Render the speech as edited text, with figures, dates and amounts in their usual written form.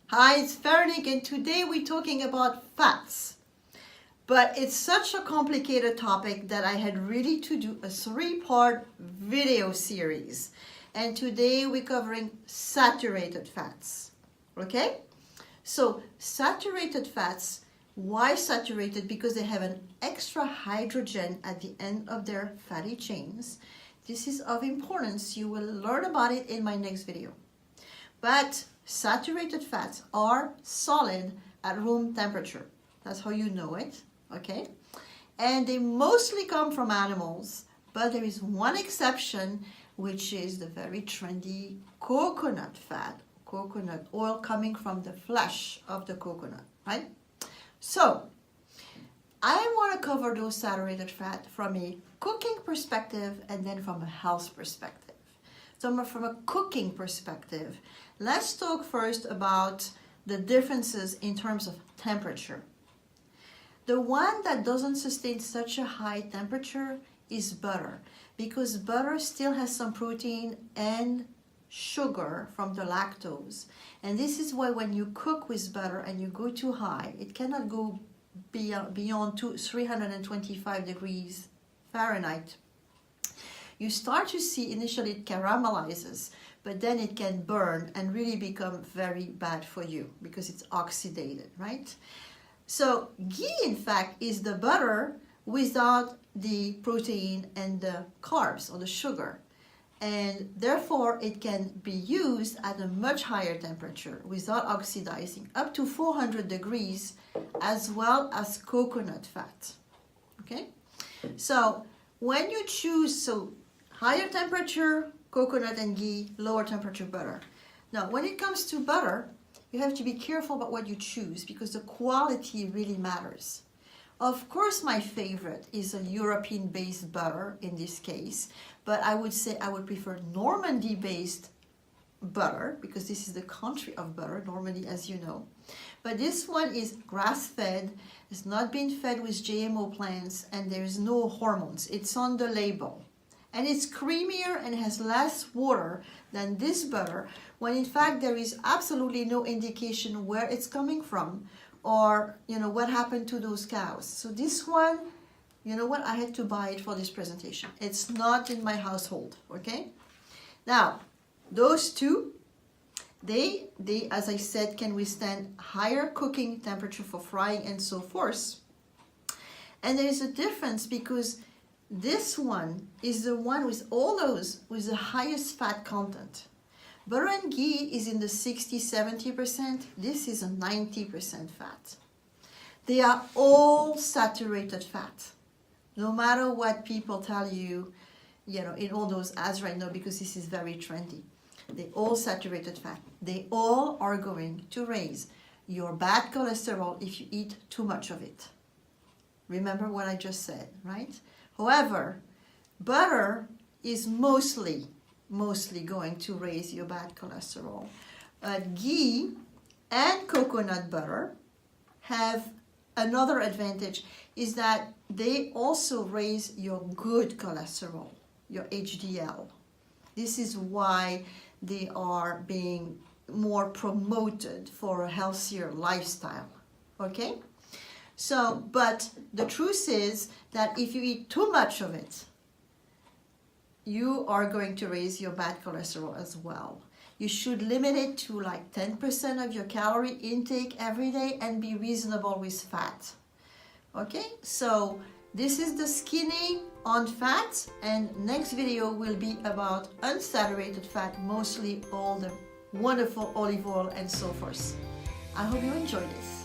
Hi, it's Veronique, and today we're talking about fats. But it's such a complicated topic that I had really to do a 3-part video series. And today we're covering saturated fats. Okay? So saturated fats, why saturated? Because they have an extra hydrogen at the end of their fatty chains. This is of importance. You will learn about it in my next video. But saturated fats are solid at room temperature. That's how you know it, okay? And they mostly come from animals, but there is one exception, which is the very trendy coconut fat, coconut oil coming from the flesh of the coconut, right? So, I want to cover those saturated fat from a cooking perspective and then from a health perspective. So from a cooking perspective, let's talk first about the differences in terms of temperature. The one that doesn't sustain such a high temperature is butter, because butter still has some protein and sugar from the lactose. And this is why when you cook with butter and you go too high, it cannot go beyond 325 degrees Fahrenheit. You start to see initially it caramelizes, but then it can burn and really become very bad for you because it's oxidated, right? So ghee, in fact, is the butter without the protein and the carbs or the sugar. And therefore, it can be used at a much higher temperature without oxidizing, up to 400 degrees, as well as coconut fat, okay? So when you choose, higher temperature, coconut and ghee, lower temperature butter. Now, when it comes to butter, you have to be careful about what you choose because the quality really matters. Of course, my favorite is a European-based butter in this case, but I would say I would prefer Normandy-based butter because this is the country of butter, Normandy, as you know. But this one is grass-fed, it's not been fed with GMO plants, and there's no hormones. It's on the label. And it's creamier and has less water than this butter, when in fact there is absolutely no indication where it's coming from or, what happened to those cows. So this one, you know what, I had to buy it for this presentation. It's not in my household, okay? Now, those two, they as I said, can withstand higher cooking temperature for frying and so forth. And there is a difference because this one is the one with all those with the highest fat content. Butter and ghee is in the 60-70%. This is a 90% fat. They are all saturated fat. No matter what people tell you, in all those ads right now, because this is very trendy. They all saturated fat. They all are going to raise your bad cholesterol if you eat too much of it. Remember what I just said, right? However, butter is mostly going to raise your bad cholesterol. Ghee and coconut butter have another advantage, is that they also raise your good cholesterol, your HDL. This is why they are being more promoted for a healthier lifestyle, okay? So, but the truth is that if you eat too much of it, you are going to raise your bad cholesterol as well. You should limit it to like 10% of your calorie intake every day and be reasonable with fat. Okay, so this is the skinny on fat, and next video will be about unsaturated fat, mostly all the wonderful olive oil and so forth. I hope you enjoy this.